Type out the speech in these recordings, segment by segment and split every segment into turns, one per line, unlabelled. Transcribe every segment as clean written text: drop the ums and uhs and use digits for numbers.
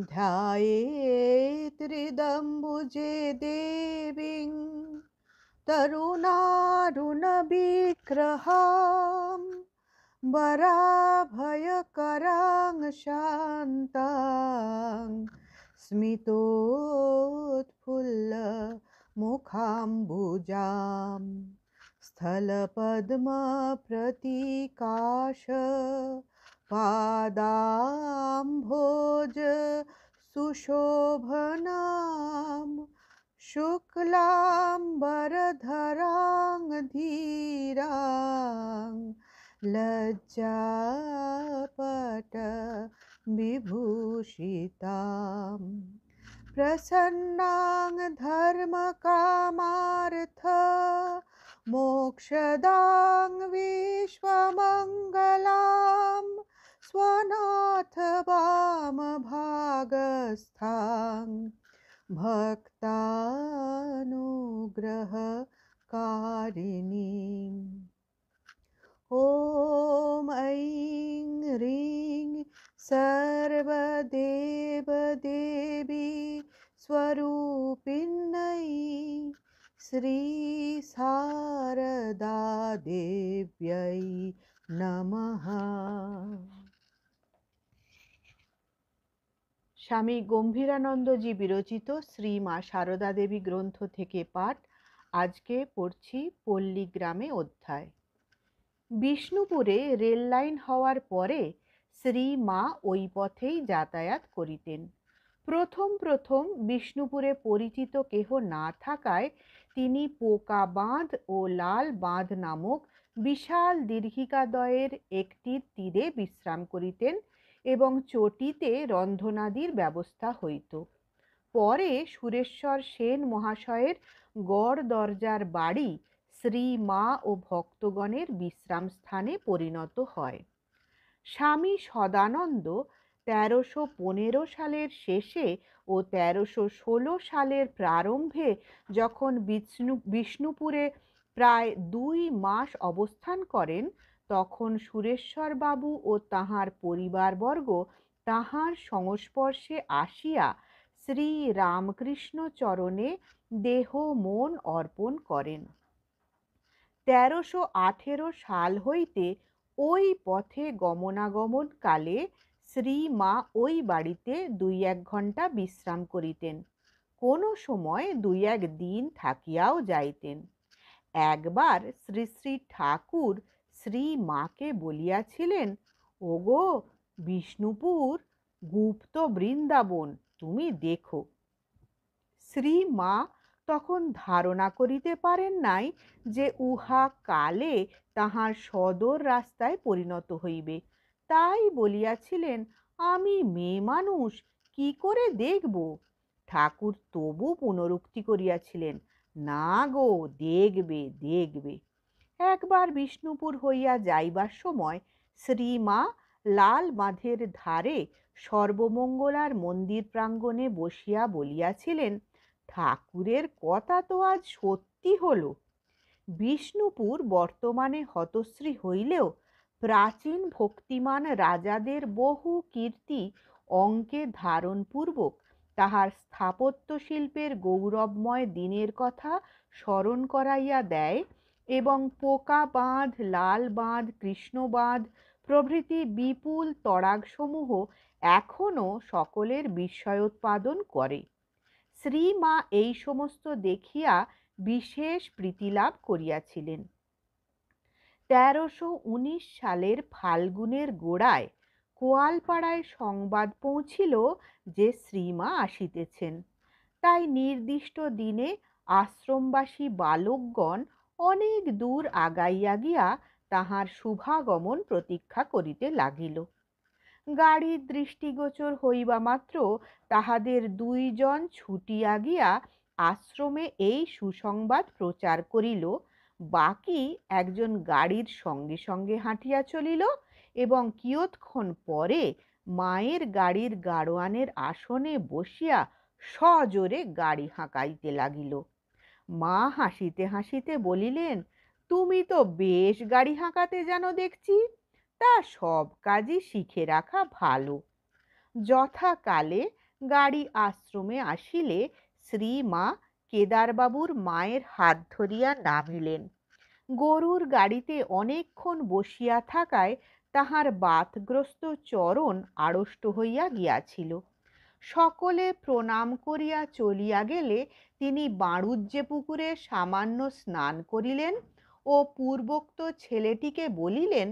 ध्यायेत् हृदम्बुजे देवीं तरुणारुणविग्रहां वराभयकरां शान्तां स्मितोत्फुल्लमुखाम्बुजां स्थलपद्मप्रतीकाश पादाम्भोज सुशोभनां शुक्लाम्बरधरां धीरां लज्जापट विभूषितां प्रसन्नां धर्मकामार्थ मोक्षदां विश्वमङ्गलां स्वनाथ वामभागस्थां भक्तानुग्रहकारिणीम्। ॐ ऐं ह्रीं सर्वदेवदेवी स्वरूपिण्यै श्रीशारदादेव्यै नमः। স্বামী গম্ভীরানন্দজি বিরচিত শ্রী মা সারদা দেবী গ্রন্থ থেকে পাঠ। আজকে পড়ছি পল্লীগ্রামে অধ্যায়। বিষ্ণুপুরে রেল লাইন হওয়ার পরে শ্রী মা ওই পথেই যাতায়াত করিতেন। প্রথম প্রথম বিষ্ণুপুরে পরিচিত কেহ না থাকায় তিনি পোকা বাঁধ ও লাল বাঁধ নামক বিশাল দীর্ঘিকাদ্বয়ের একটির তীরে বিশ্রাম করিতেন এবং চটিতে রন্ধনাদির ব্যবস্থা হইত। পরে সুরেশ্বর সেন মহাশয়ের গড় দরজার বাড়ি শ্রী মা ও ভক্তগণের বিশ্রাম স্থানে পরিণত হয়। স্বামী সদানন্দ 1315 সালের শেষে ও 1316 সালের প্রারম্ভে যখন বিষ্ণুপুরে প্রায় 2 মাস অবস্থান করেন, তখন সুরেশ্বর বাবু ও তাঁহার পরিবারবর্গ তাঁহার সংস্পর্শে আসিয়া শ্রী রামকৃষ্ণ চরণে দেহ মন অর্পণ করেন। 1318 সাল হইতে ওই পথে গমনাগমন কালে শ্রী মা ওই বাড়িতে 2-1 ঘণ্টা বিশ্রাম করিতেন, কোনো সময় 2-1 দিন থাকিয়াও যাইতেন। একবার শ্রী শ্রী ঠাকুর শ্রী মাকে বলিয়াছিলেন, ওগো বিষ্ণুপুর গুপ্ত বৃন্দাবন, তুমি দেখো। শ্রী মা তখন ধারণা করিতে পারেন নাই যে উহা কালে তাহার সদর রাস্তায় পরিণত হইবে, তাই বলিয়াছিলেন, আমি মেয়ে মানুষ, কি করে দেখব? ঠাকুর তবু পুনরুক্তি করিয়াছিলেন, না গো, দেখবে দেখবে। একবার বিষ্ণুপুর হইয়া যাইবার সময় শ্রী মা লাল বাঁধের ধারে সর্বমঙ্গলার মন্দির প্রাঙ্গণে বসিয়া বলিয়াছিলেন, ঠাকুরের কথা তো আজ সত্যি হলো। বিষ্ণুপুর বর্তমানে হতশ্রী হইলেও প্রাচীন ভক্তিমান রাজাদের বহু কীর্তি অঙ্কে ধারণপূর্বক তাহার স্থাপত্য শিল্পের গৌরবময় দিনের কথা স্মরণ করাইয়া দেয় এবং পোকা বাঁধ, লাল বাঁধ, কৃষ্ণ বাঁধ প্রভৃতি বিপুল তড়াগসমূহ এখনও সকলের বিস্ময়োৎপাদন করে। শ্রী মা এই সমস্ত দেখিয়া বিশেষ প্রীতিলাভ করিয়াছিলেন। 1319 সালের ফাল্গুনের গোড়ায় কোয়ালপাড়ায় সংবাদ পৌঁছিল যে শ্রীমা আসিতেছেন। তাই নির্দিষ্ট দিনে আশ্রমবাসী বালকগণ অনেক দূর আগাইয়া গিয়া তাহার শুভাগমন প্রতীক্ষা করিতে লাগিল। গাড়ির দৃষ্টিগোচর হইবা মাত্র তাহাদের 2 জন ছুটিয়া গিয়া আশ্রমে এই সুসংবাদ প্রচার করিল। বাকি একজন গাড়ির সঙ্গে সঙ্গে হাঁটিয়া চলিল এবং কিয়ৎক্ষণ পরে মায়ের গাড়ির গাড়োয়ানের আসনে বসিয়া সজোরে গাড়ি হাঁকাইতে লাগিল। মা হাসিতে হাসিতে বলিলেন, তুমি তো বেশ গাড়ি হাঁকাতে জানো দেখছি, তা সব কাজই শিখে রাখা ভালো। যথাকালে গাড়ি আশ্রমে আসিলে শ্রীমা কেদারবাবুর মায়ের হাত ধরিয়া নামিলেন। গরুর গাড়িতে অনেকক্ষণ বসিয়া থাকায় তাহার বাতগ্রস্ত চরণ আড়ষ্ট হইয়া গিয়াছিল। সকলে প্রণাম করিয়া চলিয়া গেলে তিনি বাড়ুজ্যে পুকুরে সামান্য স্নান করিলেন ও পূর্বোক্ত ছেলেটিকে বলিলেন,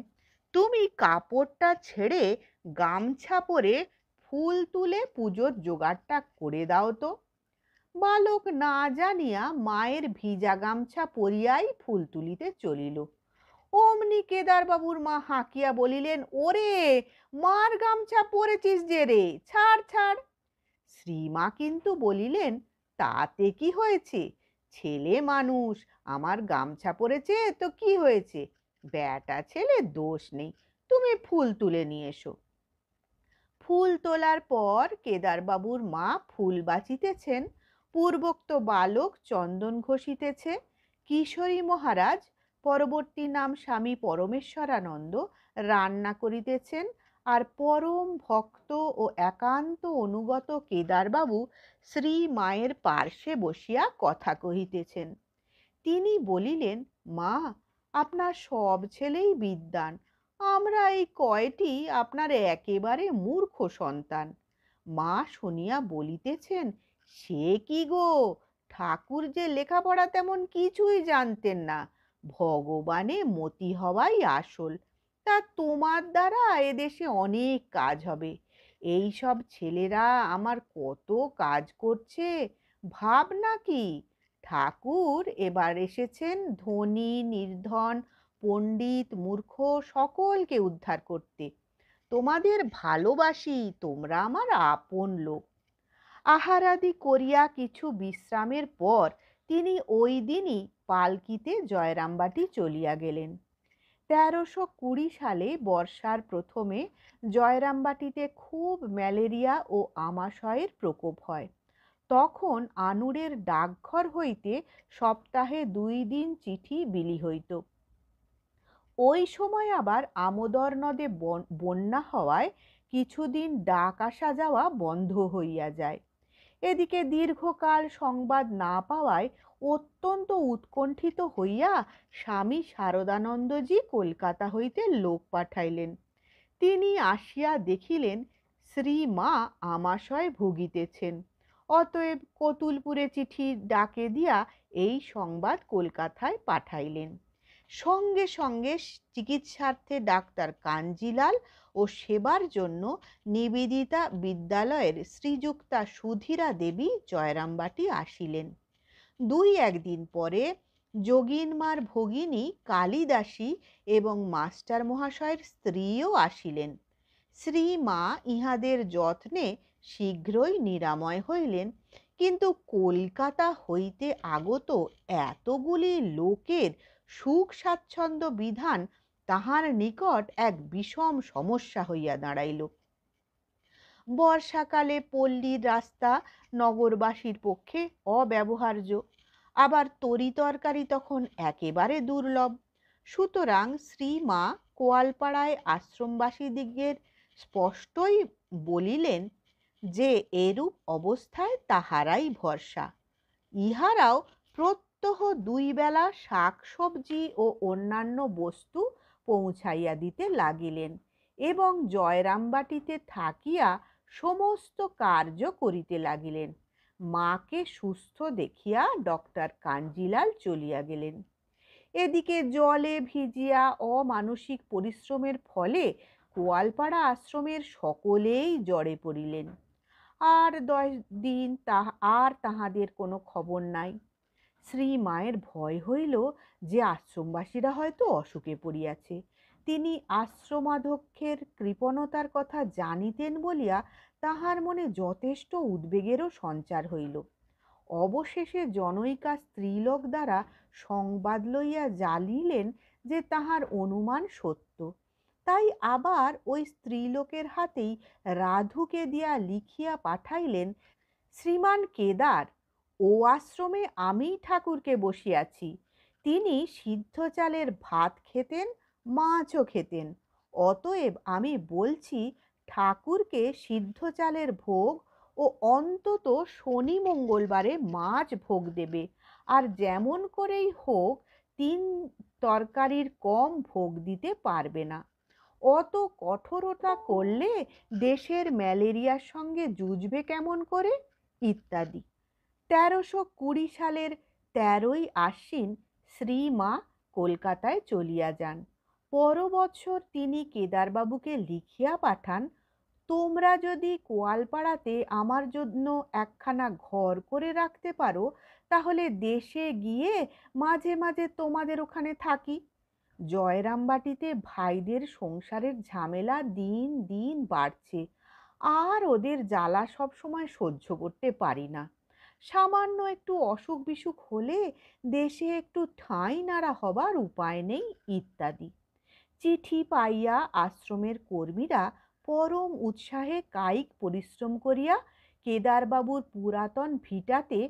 তুমি কাপড়টা ছেড়ে গামছা পরে ফুল তুলে পুজোর জোগাড়টা করে দাও তো। বালক না জানিয়া মায়ের ভিজা গামছা পরিয়াই ফুল তুলিতে চলিল। অমনি কেদারবাবুর মা হাঁকিয়া বলিলেন, ওরে, মার গামছা পরেছিস যে রে, ছাড় ছাড়। শ্রীমা কিন্তু বলিলেন, তাতে কি হয়েছে, ছেলে মানুষ, আমার গামছা পরেছে তো কি হয়েছে, বেটা ছেলে দোষ নেই, তুমি ফুল তুলে নিয়ে এসো। ফুল তোলার পর কেদারবাবুর মা ফুল বাঁচিতেছেন, পূর্বোক্ত বালক চন্দন ঘষিতেছে, কিশোরী মহারাজ, পরবর্তী নাম স্বামী পরমেশ্বরানন্দ, রান্না করিতেছেন, আর পরম ভক্ত ও একান্ত অনুগত কেদারবাবু শ্রী মায়ের পার্শ্বে বসিয়া কথা কহিতেছেন। তিনি বলিলেন, মা, আপনার সব ছেলেই বিদ্বান, আমরা এই কয়টি আপনার একেবারে মূর্খ সন্তান। মা শুনিয়া বলিতেছেন, সে কি গো, ঠাকুর যে লেখাপড়া তেমন কিছুই জানতেন না, ভগবানে মতি হওয়াই আসল, তা তোমার দ্বারা এদেশে অনেক কাজ হবে। এই সব ছেলেরা আমার কত কাজ করছে, ভাব নাকি। ঠাকুর এবার এসেছেন ধনী নির্ধন পণ্ডিত মূর্খ সকলকে উদ্ধার করতে। তোমাদের ভালোবাসি, তোমরা আমার আপন লোক। আহারাদি করিয়া কিছু বিশ্রামের পর তিনি ওই দিনই পালকিতে জয়রামবাটি চলিয়া গেলেন। 1320 সালে বর্ষার প্রথমে জয়রামবাটিতে খুব ম্যালেরিয়া ও আমাশয়ের প্রকোপ হয়। তখন আনুরের ডাকঘর হইতে সপ্তাহে 2 দিন চিঠি বিলি হইত। ওই সময় আবার আমোদর নদে বন্যা হওয়ায় কিছুদিন ডাক আসা যাওয়া বন্ধ হইয়া যায়। এদিকে দীর্ঘকাল সংবাদ না পাওয়ায় অত্যন্ত উৎকণ্ঠিত হইয়া স্বামী শারদানন্দজি কলকাতা হইতে লোক পাঠাইলেন। তিনি আসিয়া দেখিলেন শ্রীমা আমাশয় ভুগিতেছেন। অতএব কতুলপুরে চিঠি ডাকে দিয়া এই সংবাদ কলকাতায় পাঠাইলেন। সঙ্গে সঙ্গে চিকিৎসার্থে ডাক্তার কাঞ্জিলাল ও সেবার জন্য নিবেদিতা বিদ্যালয়ের শ্রীযুক্তা সুধীরা দেবী জয়রামবাটি আসিলেন। 2-1 দিন পরে যোগিনমার ভগিনী কালিদাসী এবং মাস্টার মহাশয়ের স্ত্রীও আসিলেন। শ্রীমা ইহাদের যত্নে শীঘ্রই নিরাময় হইলেন, কিন্তু কলকাতা হইতে আগত এতগুলি লোকের সুখ স্বাচ্ছন্দ্য বিধান তাহার নিকট এক বিষম সমস্যা হইয়া দাঁড়াইল। বর্ষাকালে পল্লীর রাস্তা নগরবাসীর পক্ষে অব্যবহার্য, আবার তরিতরকারি তখন একেবারে দুর্লভ। সুতরাং শ্রীমা কোয়ালপাড়ায় আশ্রমবাসীদিগের স্পষ্টই বলিলেন যে এরূপ অবস্থায় তাহারাই ভরসা। ইহারাও প্রত্যহ 2 বেলা শাক সবজি ও অন্যান্য বস্তু পৌঁছাইয়া দিতে লাগিলেন এবং জয়রামবাটিতে থাকিয়া সমস্ত কার্য করিতে লাগিলেন। মাকে সুস্থ দেখিয়া ডক্টর কাঞ্জিলাল চলিয়া গেলেন। এদিকে জলে ভিজিয়া অমানসিক পরিশ্রমের ফলে কোয়ালপাড়া আশ্রমের সকলেই জ্বরে পড়িলেন। আর 10 দিন তাহাদের কোনো খবর নাই। শ্রীমায়ের ভয় হইল যে আশ্রমবাসীরা হয়তো অসুখে পড়িয়াছে। তিনি আশ্রমাধ্যক্ষের কৃপণতার কথা জানিতেন বলিয়া তাহার মনে যথেষ্ট উদ্বেগেরও সঞ্চার হইল। অবশেষে জনৈকা স্ত্রীলোক দ্বারা সংবাদ লইয়া জানিলেন যে তাহার অনুমান সত্য। তাই আবার ওই স্ত্রীলোকের হাতেই রাধুকে দিয়া লিখিয়া পাঠাইলেন, শ্রীমান কেদার, ও আশ্রমে আমিই ঠাকুরকে বসিয়াছি। তিনি সিদ্ধ চালের ভাত খেতেন, মাছও খেতেন। অতএব আমি বলছি ঠাকুরকে সিদ্ধ চালের ভোগ ও অন্তত শনি মঙ্গলবারে মাছ ভোগ দেবে, আর যেমন করেই হোক 3 তরকারির কম ভোগ দিতে পারবে না। অত কঠোরতা করলে দেশের ম্যালেরিয়ার সঙ্গে যুঝবে কেমন করে, ইত্যাদি। 1320 সালের 13ই আশ্বিন শ্রীমা কলকাতায় চলিয়া যান। পর বৎসর তিনি কেদারবাবুকে লিখিয়া পাঠান, তোমরা যদি কোয়ালপাড়াতে আমার জন্য একখানা ঘর করে রাখতে পারো, তাহলে দেশে গিয়ে মাঝে মাঝে তোমাদের ওখানে থাকি। জয়রামবাটিতে ভাইদের সংসারের ঝামেলা দিন দিন বাড়ছে, আর ওদের জ্বালা সব সময় সহ্য করতে পারি না। সামান্য একটু অসুখ বিসুখ হলে দেশে একটু ঠাঁই নাড়া হবার উপায় নেই, ইত্যাদি। চিঠি পাইয়া আশ্রমের কর্মীরা পরম উৎসাহে কায়িক পরিশ্রম করিয়া কেদারবাবুর পুরাতন ভিটাতে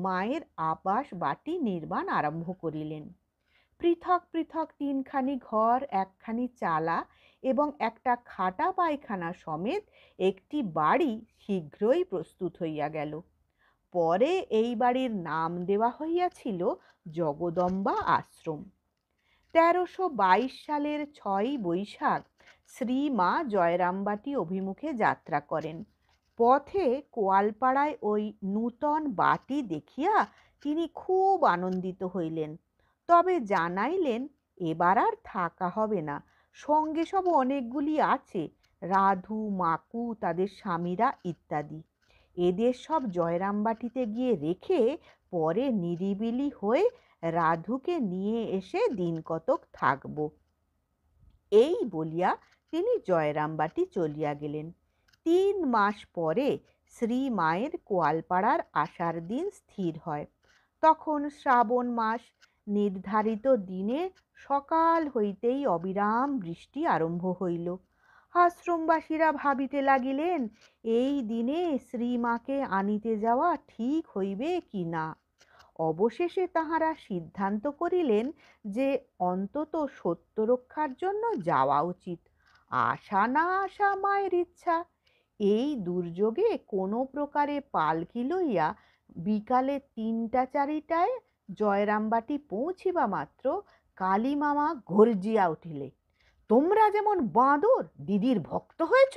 মায়ের আবাস বাটি নির্মাণ আরম্ভ করিলেন। পৃথক পৃথক 3খানি ঘর, একখানি চালা এবং একটা খাটা পায়খানা সমেত একটি বাড়ি শীঘ্রই প্রস্তুত হইয়া গেল। পরে এই বাড়ির নাম দেওয়া হইয়াছিল জগদম্বা আশ্রম। 1322 সালের 6ই বৈশাখ শ্রীমা জয়রামবাটি অভিমুখে যাত্রা করেন। পথে কোয়ালপাড়ায় ওই নূতন বাটি দেখিয়া তিনি খুব আনন্দিত হইলেন, তবে জানাইলেন এবার আর থাকা হবে না, সঙ্গে সব অনেকগুলি আছে, রাধু, মাকু, তাদের স্বামীরা ইত্যাদি। এদের সব জয়রামবাটিতে গিয়ে রেখে পরে নিরিবিলি হয়ে রাধুকে নিয়ে এসে দিন কতক থাকব। এই বলিয়া তিনি জয়রামবাটি চলিয়া গেলেন। 3 মাস পরে শ্রীমায়ের কোয়ালপাড়ার আসার দিন স্থির হয়। তখন শ্রাবণ মাস। নির্ধারিত দিনে সকাল হইতেই অবিরাম বৃষ্টি আরম্ভ হইল। আশ্রমবাসীরা ভাবিতে লাগিলেন এই দিনে শ্রীমাকে আনিতে যাওয়া ঠিক হইবে কি না। অবশেষে তাহারা সিদ্ধান্ত করিলেন যে অন্তত সত্য রক্ষার জন্য যাওয়া উচিত। আশা না আসা মায়ের ইচ্ছা। এই দুর্যোগে কোনো প্রকারে পালকি লইয়া বিকালে 3টা-4টায় জয়রামবাটি পৌঁছিবা মাত্র কালীমামা গর্জিয়া উঠিলে, তোমরা যেমন বাঁদর দিদির ভক্ত হয়েছ,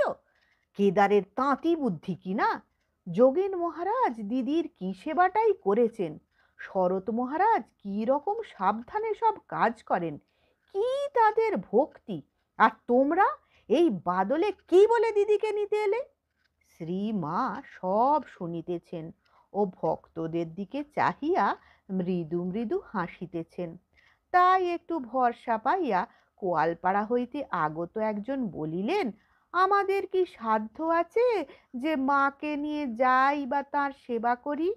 কেদারের তাঁতি বুদ্ধি কিনা। যোগেন মহারাজ দিদির কি সেবাটাই করেছেন, শরৎ মহারাজ কি রকম সাবধানে সব কাজ করেন, কি তাদের ভক্তি, আর তোমরা এই বাদলে কি বলে দিদিকে নিতে এলে। শ্রীমা সব শুনিতেছেন ও ভক্তদের দিকে চাহিয়া মৃদু মৃদু হাসিতেছেন। তাই একটু ভরসা পাইয়া কোয়ালপাড়া হইতে আগত একজন বলিলেন, আমাদের কি সাধ্য আছে যে মাকে নিয়ে যাই বা তার সেবা করি।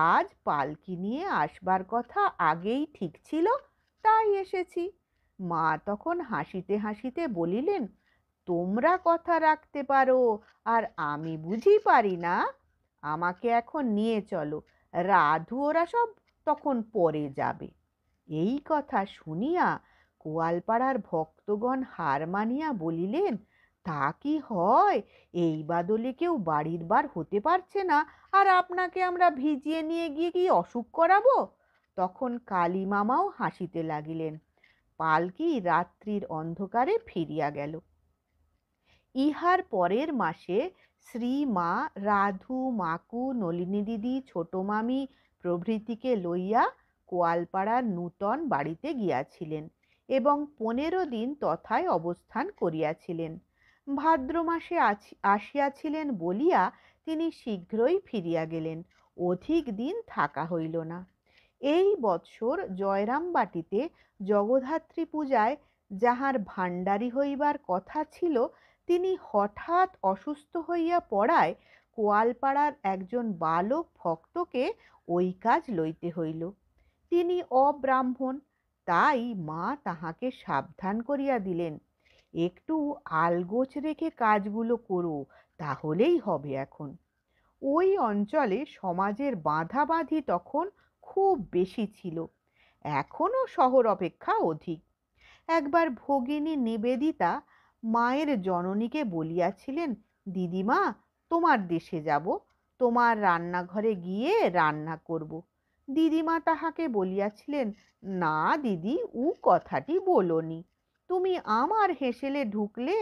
আজ পালকি নিয়ে আসবার কথা আগেই ঠিক ছিল, তাই এসেছি। মা তখন হাসিতে হাসিতে বলিলেন, তোমরা কথা রাখতে পারো, আর আমি বুঝি পারি না। আমাকে এখন নিয়ে চলো, রাধু ওরা সব তখন পরে যাবে। এই কথা শুনিয়া কোয়ালপাড়ার ভক্তগণ হার মানিয়া বলিলেন, তা কি হয়, এই বাদলে কেউ বাড়ির বার হতে পারছে না, আর আপনাকে আমরা ভিজিয়ে নিয়ে গিয়ে কি অসুখ করাবো। তখন কালী মামাও হাসিতে লাগিলেন। পালকি রাত্রির অন্ধকারে ফিরিয়া গেল। ইহার পরের মাসে শ্রীমা রাধু, মাকু, নলিনী দিদি, ছোট মামি প্রভৃতিকে লইয়া কোয়ালপাড়ার নূতন বাড়িতে গিয়াছিলেন এবং 15 দিন তথায় অবস্থান করিয়াছিলেন। ভাদ্র মাসে আসিয়াছিলেন বলিয়া তিনি শীঘ্রই ফিরিয়া গেলেন, অধিক দিন থাকা হইল না। এই বৎসর জয়রামবাটিতে জগদ্ধাত্রী পূজায় যাহার ভাণ্ডারী হইবার কথা ছিল, তিনি হঠাৎ অসুস্থ হইয়া পড়ায় কোয়ালপাড়ার একজন বালক ভক্তকে ওই কাজ লইতে হইল। তিনি অব্রাহ্মণ, তাই মা তাহাকে সাবধান করিয়া দিলেন, একটু আলগোছ রেখে কাজগুলো করো, তাহলেই হবে। এখন ওই অঞ্চলে সমাজের বাঁধাবাঁধি তখন খুব বেশি ছিল, এখনও শহর অপেক্ষা অধিক। একবার ভগিনী নিবেদিতা মায়ের জননীকে বলিয়াছিলেন, দিদিমা তোমার দেশে যাব, তোমার রান্নাঘরে গিয়ে রান্না করব। দিদিমা তাহাকে বলিয়াছিলেন, না দিদি, উ কথাটি বলোনি। তুমি আমার হেসেলে ঢুকলে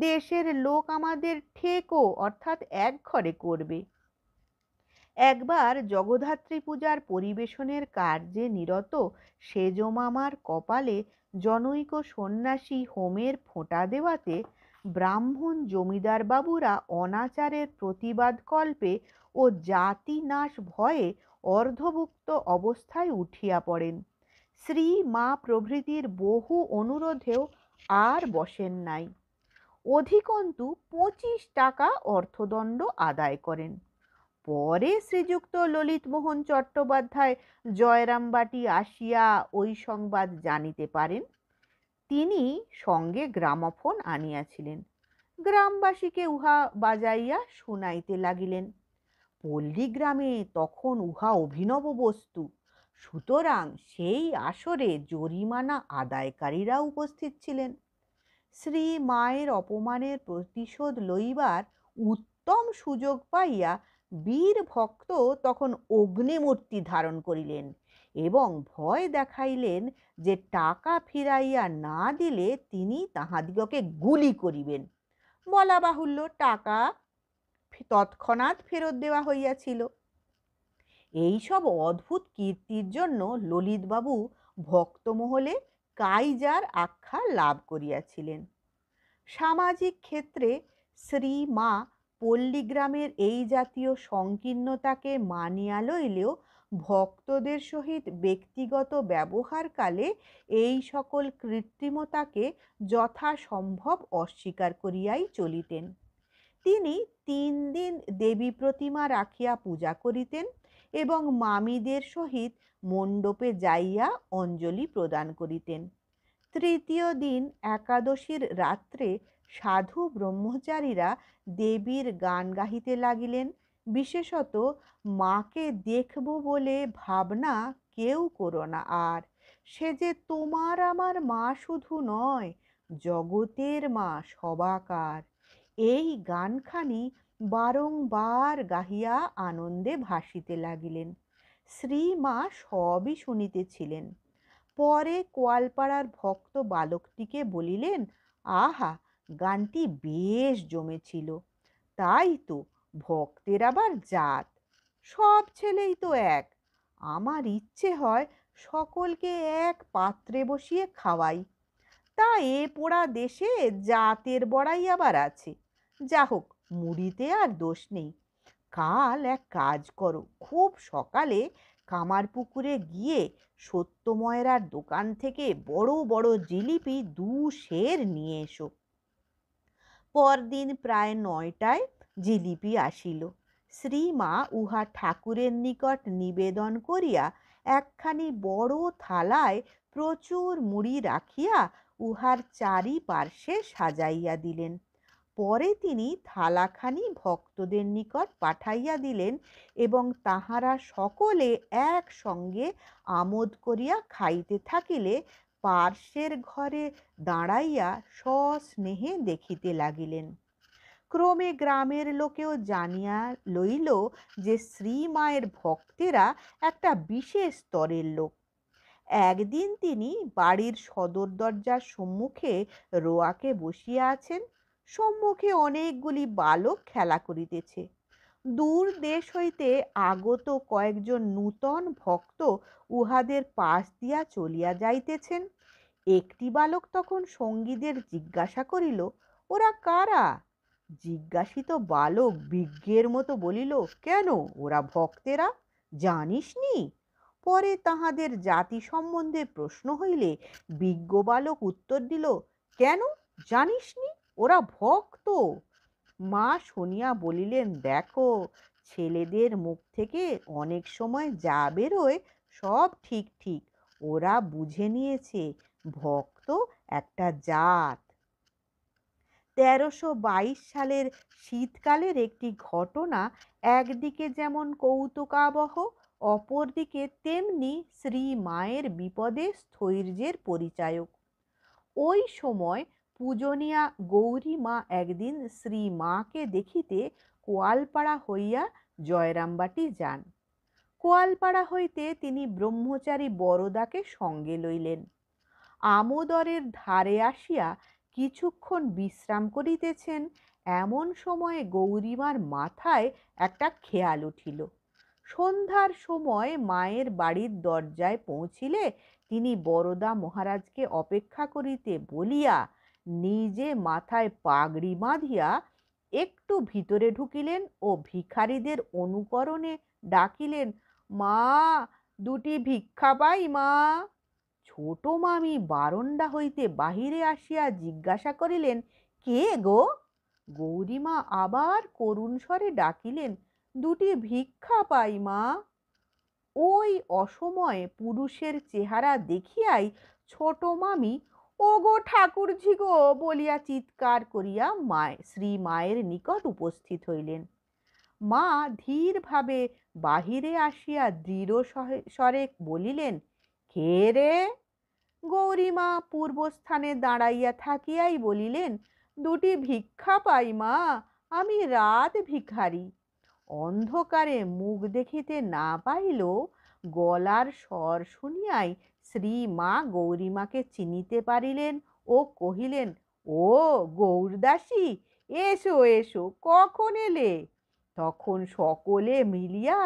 দেশের লোক আমাদের ঠেকো অর্থাৎ এক ঘরে করবে। একবার জগদ্ধাত্রী পূজার পরিবেশনের কার্যে নিরত সেজ মামার কপালে জনৈক সন্ন্যাসী হোমের ফোঁটা দেওয়াতে ব্রাহ্মণ জমিদার বাবুরা অনাচারের প্রতিবাদ কল্পে ও জাতি নাশ ভয়ে অর্ধভুক্ত অবস্থায় উঠিয়া পড়েন। শ্রী মা প্রভৃতির বহু অনুরোধেও আর বসেন নাই। অধিকন্তু 25 টাকা অর্থদণ্ড আদায় করেন। পরে শ্রীযুক্ত ললিতমোহন চট্টোপাধ্যায় জয়রামবাটি আসিয়া ওই সংবাদ জানিতে পারেন। তিনি সঙ্গে গ্রামোফোন আনিয়াছিলেন। গ্রামবাসীকে উহা বাজাইয়া শুনাইতে লাগিলেন। পল্লীগ্রামে তখন উহা অভিনব বস্তু, সুতরাং সেই আসরে জরিমানা আদায়কারীরা উপস্থিত ছিলেন। শ্রী মায়ের অপমানের প্রতিশোধ লইবার উত্তম সুযোগ পাইয়া বীর ভক্ত তখন অগ্নিমূর্তি ধারণ করিলেন এবং ভয় দেখাইলেন যে টাকা ফিরাইয়া না দিলে তিনি তাহাদিগকে গুলি করিবেন। বলা বাহুল্য, টাকা তৎক্ষণাৎ ফেরত দেওয়া হইয়াছিল। এইসব অদ্ভুত কীর্তির জন্য ললিতবাবু ভক্তমহলে কাইজার আখ্যা লাভ করিয়াছিলেন। সামাজিক ক্ষেত্রে শ্রী মা পল্লীগ্রামের এই জাতীয় সংকীর্ণতাকে মানিয়া লইলেও ভক্তদের সহিত ব্যক্তিগত ব্যবহারকালে এই সকল কৃত্রিমতাকে যথাসম্ভব অস্বীকার করিয়াই চলিতেন। তিনি 3 দিন দেবী প্রতিমা রাখিয়া পূজা করিতেন এবং মামিদের সহিত মণ্ডপে যাইয়া অঞ্জলি প্রদান করিতেন। তৃতীয় দিন একাদশীর রাত্রে সাধু ব্রহ্মচারীরা দেবীর গান গাহিতে লাগিলেন। বিশেষত মাকে দেখব বলে ভাবনা কেউ করো না আর, সে যে তোমার আমার মা শুধু নয়, জগতের মা সবাকার। এই গানখানি বারংবার গাহিয়া আনন্দে ভাসিতে লাগিলেন। শ্রী মা সবই শুনিতেছিলেন। পরে কোয়ালপাড়ার ভক্ত বালকটিকে বলিলেন, আহা, গানটি বেশ জমেছিল। তাই তো, ভক্তের আবার জাত, সব ছেলেই তো এক। আমার ইচ্ছে হয় সকলকে এক পাত্রে বসিয়ে খাওয়াই। তা এ পোড়া দেশে জাতের বড়াই আবার আছে। যা হোক, মুড়িতে আর দোষ নেই। কাল এক কাজ করো, খুব সকালে কামারপুকুরে গিয়ে সত্যময়রার দোকান থেকে বড় বড় জিলিপি 2 সের নিয়ে এসো। পরদিন প্রায় 9টায় জিলিপি আসিল। শ্রীমা উহা ঠাকুরের নিকট নিবেদন করিয়া একখানি বড় থালায় প্রচুর মুড়ি রাখিয়া উহার চারিপার্শ্বে সাজাইয়া দিলেন। পরে তিনি থালাখানি ভক্তদের নিকট পাঠাইয়া দিলেন এবং তাহারা সকলে একসঙ্গে আমোদ করিয়া খাইতে থাকিলে পার্শ্বের ঘরে দাঁড়াইয়া সস্নেহে দেখিতে লাগিলেন। ক্রমে গ্রামের লোকেও জানিয়া লইল যে শ্রীমায়ের ভক্তেরা একটা বিশেষ স্তরের লোক। একদিন তিনি বাড়ির সদর দরজার সম্মুখে রোয়াকে বসিয়া আছেন। সম্মুখে অনেকগুলি বালক খেলা করিতেছে। দূর দেশ হইতে আগত কয়েকজন নূতন ভক্ত উহাদের পাশ দিয়া চলিয়া যাইতেছেন। একটি বালক তখন সঙ্গীদের জিজ্ঞাসা করিল, ওরা কারা? জিজ্ঞাসিত বালক বিজ্ঞের মতো বলিল, কেন, ওরা ভক্তেরা, জানিস নি? পরে তাহাদের জাতি সম্বন্ধে প্রশ্ন হইলে বিজ্ঞ বালক উত্তর দিল, কেন, জানিস নি, ওরা ভক্ত। মা শুনিয়া বলিলেন, দেখো, ছেলেদের মুখ থেকে অনেক সময় যা বেরোয় সব ঠিক ঠিক, ওরা বুঝে নিয়েছে ভক্ত একটা জাত। 1322 সালের শীতকালের একটি ঘটনা একদিকে যেমন কৌতুকাবহ, অপরদিকে তেমনি শ্রী মায়ের বিপদে স্থৈর্যের পরিচায়ক। ওই সময় পূজনীয়া গৌরী মা একদিন শ্রী মাকে দেখিতে কোয়ালপাড়া হইয়া জয়রামবাটি যান। কোয়ালপাড়া হইতে তিনি ব্রহ্মচারী বরদাকে সঙ্গে লইলেন। আমোদরের ধারে আসিয়া কিছুক্ষণ বিশ্রাম করিতেছেন, এমন সময়ে গৌরীমার মাথায় একটা খেয়াল উঠিল। সন্ধ্যার সময় মায়ের বাড়ির দরজায় পৌঁছিলে তিনি বরদা মহারাজকে অপেক্ষা করিতে বলিয়া নিজে মাথায় পাগড়ি বাঁধিয়া একটু ভিতরে ঢুকিলেন ও ভিখারীদের অনুকরণে ডাকিলেন, মা, দুটি ভিক্ষা পাই মা। ছোট মামি বারণ্ডা হইতে বাহিরে আসিয়া জিজ্ঞাসা করিলেন, কে গো? গৌরীমা আবার করুণ স্বরে ডাকিলেন, দুটি ভিক্ষা পাই মা। ওই অসময়ে পুরুষের চেহারা দেখিয়াই ছোট মামি ওগো ঠাকুরঝি গো বলিয়া চিৎকার করিয়া শ্রী মায়ের নিকট উপস্থিত হইলেন। মা ধীরভাবে বাহিরে আসিয়া দৃঢ় স্বরে বলিলেন, কে রে? গৌরীমা পূর্বস্থানে দাঁড়াইয়া থাকিয়াই বলিলেন, দুটি ভিক্ষা পাই মা, আমি রাত ভিখারি। অন্ধকারে মুখ দেখিতে না পাইলেও গলার স্বর শুনিয়াই শ্রী মা গৌরীমাকে চিনিতে পারিলেন ও কহিলেন, ও গৌরদাসী, এসো এসো, কখন এলে? তখন সকলে মিলিয়া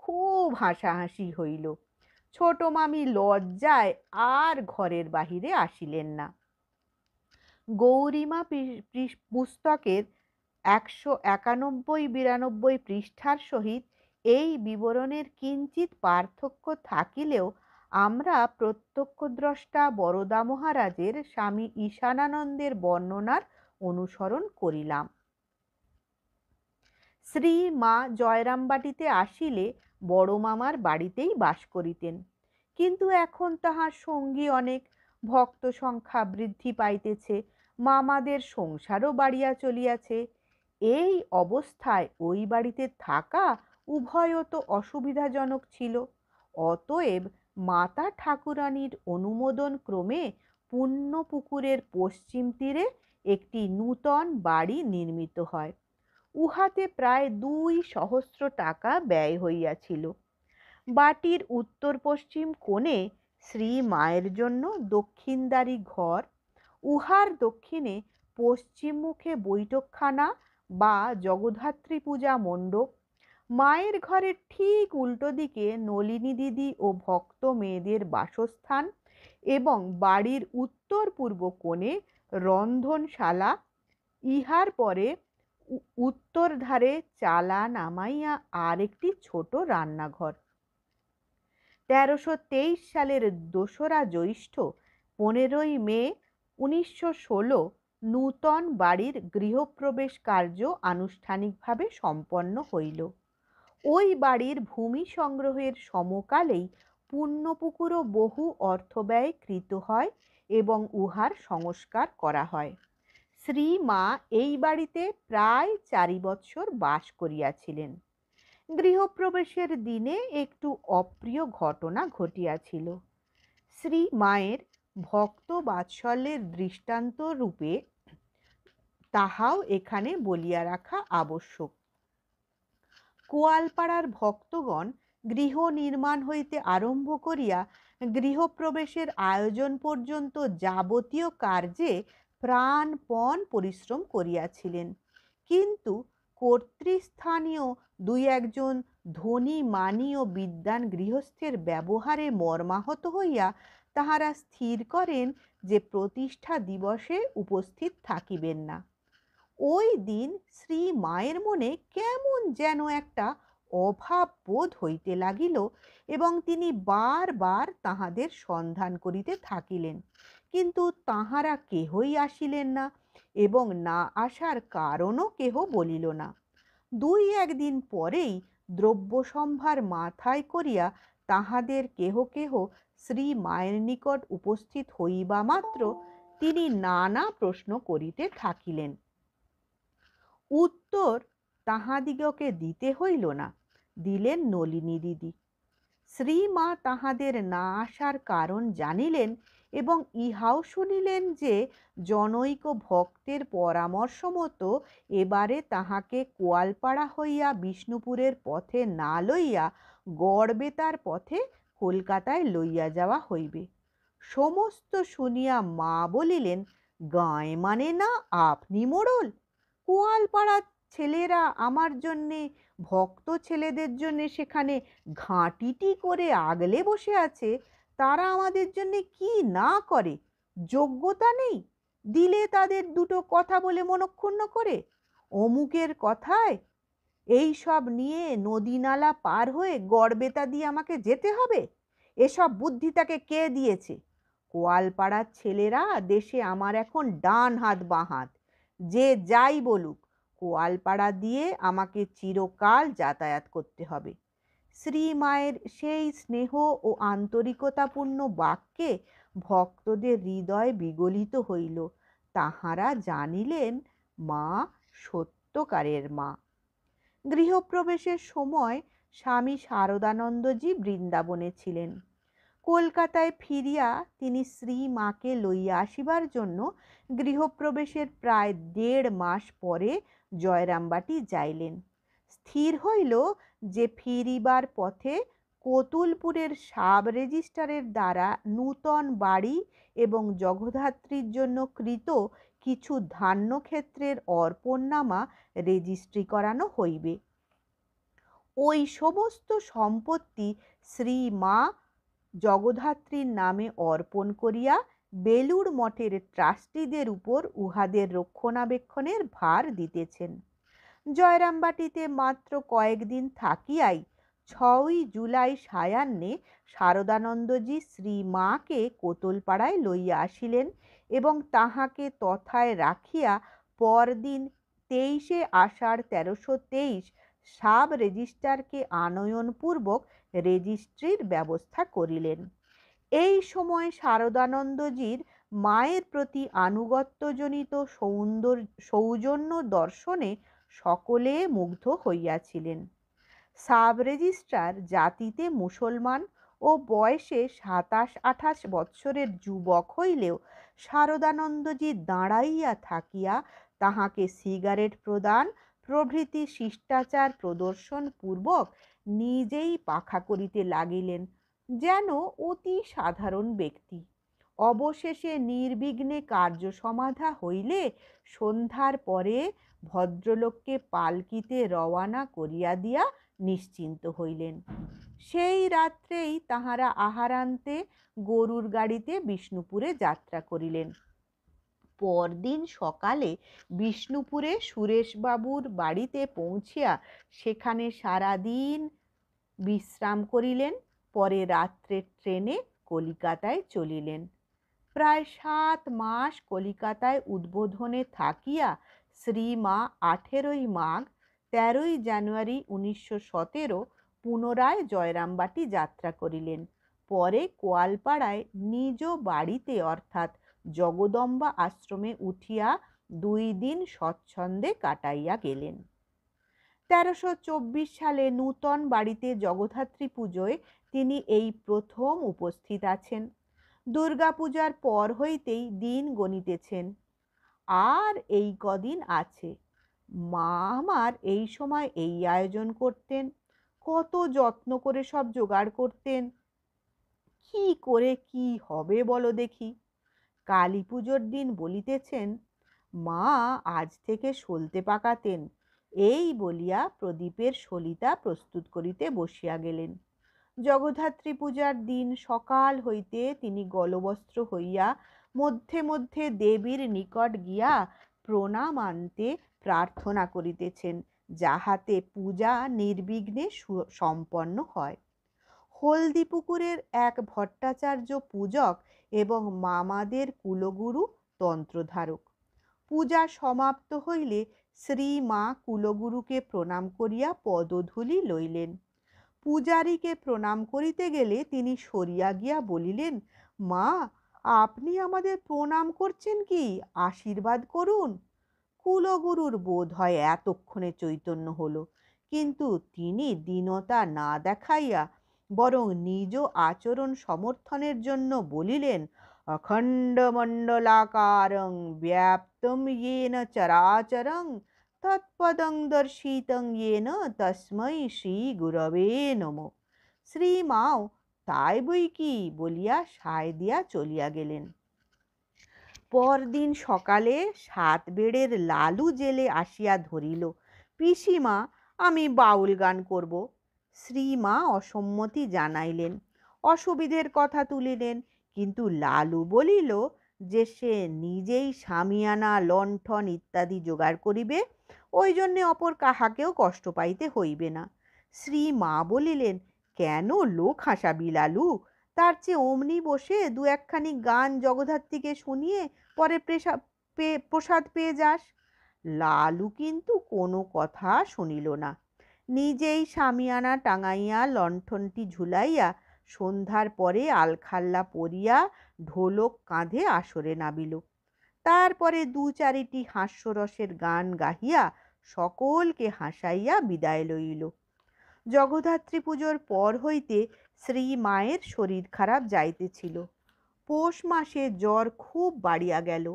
খুব হাসাহাসি হইল। ছোট মামি লজ্জায় আর ঘরের বাহিরে আসিলেন না। গৌরীমা পুস্তকের 191-92 পৃষ্ঠার সহিত এই বিবরণের কিঞ্চিত পার্থক্য থাকিলেও আমরা প্রত্যক্ষদ্রষ্টা বরদা মহারাজের স্বামী ঈশানানন্দের বর্ণনার অনুসরণ করিলাম। শ্রী মা জয়রামবাটিতে আসিলে বড় মামার বাড়িতেই বাস করিতেন, কিন্তু এখন তাহার সঙ্গী অনেক, ভক্ত সংখ্যা বৃদ্ধি পাইতেছে, মামাদের সংসারও বাড়িয়া চলিয়াছে। এই অবস্থায় ওই বাড়িতে থাকা উভয়ত অসুবিধাজনক ছিল। অতএব মাতা ঠাকুরানীর অনুমোদন ক্রমে পুণ্যপুকুরের পশ্চিম তীরে একটি নূতন বাড়ি নির্মিত হয়। উহাতে প্রায় 2 সহস্র টাকা ব্যয় হইয়াছিল। বাটির উত্তর পশ্চিম কোণে শ্রী মায়ের জন্য দক্ষিণদ্বারী ঘর, উহার দক্ষিণে পশ্চিম মুখে বৈঠকখানা বা জগদ্ধাত্রী পূজা মণ্ডপ, মায়ের ঘরের ঠিক উল্টো দিকে নলিনী দিদি ও ভক্ত মেয়েদের বাসস্থান এবং বাড়ির উত্তর পূর্ব কোণে রন্ধনশালা, ইহার পরে উত্তর ধারে চালা নামাইয়া আর একটি ছোট রান্নাঘর। 1323 সালের 2রা জ্যৈষ্ঠ 15ই মে 1916 নূতন বাড়ির গৃহপ্রবেশ কার্য আনুষ্ঠানিকভাবে সম্পন্ন হইল। ওই বাড়ির ভূমি সংগ্রহের সমকালেই পুণ্যপুকুরও বহু অর্থব্যয় কৃত হয় এবং উহার সংস্কার করা হয়। শ্রী মা এই বাড়িতে প্রায় 4 বৎসর বাস করিয়াছিলেন। গৃহপ্রবেশের দিনে একটু অপ্রিয় ঘটনা ঘটিয়াছিল। শ্রী মায়ের ভক্ত বাৎসল্যের দৃষ্টান্ত রূপে তাহাও এখানে বলিয়া রাখা আবশ্যক। কোয়ালপাড়ার ভক্তগণ গৃহ নির্মাণ হইতে আরম্ভ করিয়া গৃহপ্রবেশের আয়োজন পর্যন্ত যাবতীয় কার্যে প্রাণপণ পরিশ্রম করিয়াছিলেন, কিন্তু কর্তৃস্থানীয় 2-1 ধনী মানী ও বিদ্বান গৃহস্থের ব্যবহারে মর্মাহত হইয়া তাহারা স্থির করেন যে প্রতিষ্ঠা দিবসে উপস্থিত থাকিবেন না। ওই দিন শ্রী মায়ের মনে কেমন যেন একটা অভাব বোধ হইতে লাগিল এবং তিনি বারবার তাহাদের সন্ধান করিতে থাকিলেন, কিন্তু তাহারা কেহই আসিলেন না এবং না আসার কারণও কেহ বলিল না। 2-1 দিন পরেই দ্রব্য সম্ভার মাথায় করিয়া তাহাদের কেহ কেহ শ্রী মায়ের নিকট উপস্থিত হইবা মাত্র তিনি নানা প্রশ্ন করিতে থাকিলেন। উত্তর তাহাদিগকে দিতে হইল না, দিলেন নলিনী দিদি। শ্রী মা তাহাদের না আসার কারণ জানিলেন এবং ইহাও শুনিলেন যে জনৈক ভক্তের পরামর্শ মতো এবারে তাহাকে কোয়ালপাড়া হইয়া বিষ্ণুপুরের পথে না লইয়া গড়বেতার পথে কলকাতায় লইয়া যাওয়া হইবে। সমস্ত শুনিয়া মা বলিলেন, গাঁয়ে মানে না আপনি মোড়ল? কোয়ালপাড়ার ছেলেরা আমার জন্যে, ভক্ত ছেলেদের জন্যে সেখানে ঘাঁটিটি করে আগলে বসে আছে, তারা আমাদের জন্যে কি না করে? যোগ্যতা নেই? দিলে তাদের দুটো কথা বলে মনক্ষুণ্ণ করে। অমুকের কথায় এই সব নিয়ে নদী নালা পার হয়ে গড়বেতা দিয়ে আমাকে যেতে হবে? এসব বুদ্ধি তাকে কে দিয়েছে? কোয়ালপাড়ার ছেলেরা দেশে আমার এখন ডান হাত বাঁ হাত। যে যাই বলুক, কোয়ালপাড়া দিয়ে আমাকে চিরকাল যাতায়াত করতে হবে। শ্রীমায়ের সেই স্নেহ ও আন্তরিকতাপূর্ণ বাক্যে ভক্তদের হৃদয় বিগলিত হইল। তাহারা জানিলেন মা সত্যকারের মা। গৃহপ্রবেশের সময় স্বামী শারদানন্দজি বৃন্দাবনে ছিলেন। কলকাতায় ফিরিয়া তিনি শ্রীমাকে লইয়া আসিবার জন্য গৃহপ্রবেশের প্রায় 1.5 মাস পরে জয়রামবাটি যাইলেন। স্থির হইল যে ফিরিবার পথে কতুলপুরের সাব রেজিস্ট্রারের দ্বারা নূতন বাড়ি এবং জগদ্ধাত্রীর জন্য কৃত কিছু ধান্যক্ষেত্রের অর্পণনামা রেজিস্ট্রি করানো হইবে। ওই সমস্ত সম্পত্তি শ্রীমা জগদ্ধাত্রীর নামে অর্পণ করিয়া বেলুর মঠের ট্রাস্টিদের উপর উহাদের রক্ষণাবেক্ষণের ভার দিতেছেন। জয়রামবাটিতে মাত্র কয়েকদিন থাকিয়াই 6ই জুলাই সায়াহ্নে শারদানন্দজি শ্রীমাকে কোতলপাড়ায় লইয়া আসিলেন এবং তাহাকে তথায় রাখিয়া পরদিন 23শে আষাঢ় 1323 সাব রেজিস্ট্রারকে আনয়নপূর্বক রেজিস্ট্রির ব্যবস্থা করিলেন। এই সময় শারদানন্দজির মায়ের প্রতি আনুগত্যজনিত সৌজন্য দর্শনে সকলে মুগ্ধ হইয়াছিলেন। সাব রেজিস্ট্রার জাতিতে মুসলমান ও বয়সে 27-28 বৎসরের যুবক হইলেও শারদানন্দজি দাঁড়াইয়া থাকিয়া তাহাকে সিগারেট প্রদান প্রভৃতি শিষ্টাচার প্রদর্শন পূর্বক নিজেই পাখা করিতে লাগিলেন, যেন অতি সাধারণ ব্যক্তি। অবশেষে নির্বিঘ্নে কার্য সমাধা হইলে সন্ধ্যার পরে ভদ্রলোককে পালকিতে রওয়ানা করিয়া দিয়া নিশ্চিন্ত হইলেন। সেই রাত্রেই তাহারা আহারান্তে গরুর গাড়িতে বিষ্ণুপুরে যাত্রা করিলেন। পরদিন সকালে বিষ্ণুপুরে সুরেশবাবুর বাড়িতে পৌঁছিয়া সেখানে সারাদিন বিশ্রাম করিলেন। পরে রাত্রের ট্রেনে কলিকাতায় চলিলেন। প্রায় 7 মাস কলিকাতায় উদ্বোধনে থাকিয়া শ্রীমা 18ই মাঘ 13ই জানুয়ারি 1917 পুনরায় জয়রামবাটি যাত্রা করিলেন। পরে কোয়ালপাড়ায় নিজ বাড়িতে অর্থাৎ জগদম্বা আশ্রমে উঠিয়া 2 দিন স্বচ্ছন্দে কাটাইয়া গেলেন। 1324 সালে নূতন বাড়িতে জগদ্ধাত্রী পুজোয় তিনি এই প্রথম উপস্থিত আছেন। দুর্গাপূজার পর হইতেই দিন গণিতেছেন, আর এই কদিন আছে। মা আমার এই সময় এই আয়োজন করতেন, কত যত্ন করে সব জোগাড় করতেন। কি করে কি হবে বলো দেখি। কালী পুজোর দিন বলিতেছেন, মা আজ থেকে সলতে পাকাতেন, এই বলিয়া প্রদীপের সলিতা প্রস্তুত করিতে বসিয়া গেলেন। জগদ্ধাত্রী পূজার দিন সকাল হইতে তিনি গলবস্ত্র হইয়া মধ্যে মধ্যে দেবীর নিকট গিয়া প্রণাম আনতে প্রার্থনা করিতেছেন, যাহাতে পূজা নির্বিঘ্নে সম্পন্ন হয়। হলদিপুকুরের এক ভট্টাচার্য পূজক এবং মামাদের কুলগুরু তন্ত্রধারক। পূজা সমাপ্ত হইলে শ্রীমা কুলগুরুকে প্রণাম করিয়া পদধূলি লইলেন। পূজারীকে প্রণাম করিতে গেলে তিনি সরিয়া গিয়া বলিলেন, মা আপনি আমাদের প্রণাম করছেন কি, আশীর্বাদ করুন। কুলগুরুর বোধ হয় এতক্ষণে চৈতন্য হলো, কিন্তু তিনি দীনতা না দেখাইয়া বরং নিজ আচরণ সমর্থনের জন্য বলিলেন, अखण्डमण्डलाकारं व्याप्तं येन चराचरं তৎপদং দর্শিতং येन তস্मै শ্রী গুরবে নমঃ। শ্রীমাও তাই বই কি বলিয়া সায় দিয়া চলিয়া গেলেন। পরদিন সকালে সাত বেড়ের লালু জেলে আসিয়া ধরিল, পিসিমা আমি বাউল গান করব। শ্রীমা অসম্মতি জানাইলেন, অসুবিধের কথা তুলিলেন, কিন্তু লালু বলিল যে সে নিজেই সামিয়ানা লণ্ঠন ইত্যাদি জোগাড় করিবে, ওই জন্যে অপর কাহাকেও কষ্ট পাইতে হইবে না। শ্রীমা বলিলেন, কেন লোক হাসাবি লালু, তার চেয়ে অমনি বসে দু একখানি গান জগদ্ধাত্রীকে শুনিয়ে পরে প্রসাদ পেয়ে যাস। লালু কিন্তু কোনো কথা শুনিল না, নিজেই সামিয়ানা টাঙাইয়া লণ্ঠনটি ঝুলাইয়া সন্ধ্যার পরে আলখাল্লা পরিয়া ঢোলক কাঁধে আসরে নামিল। তারপরে দু চারিটি হাস্যরসের গান গাহিয়া সকলকে হাসাইয়া বিদায় লইল। জগদ্ধাত্রী পুজোর পর হইতে শ্রীমায়ের শরীর খারাপ যাইতেছিল। পৌষ মাসে জ্বর খুব বাড়িয়া গেল।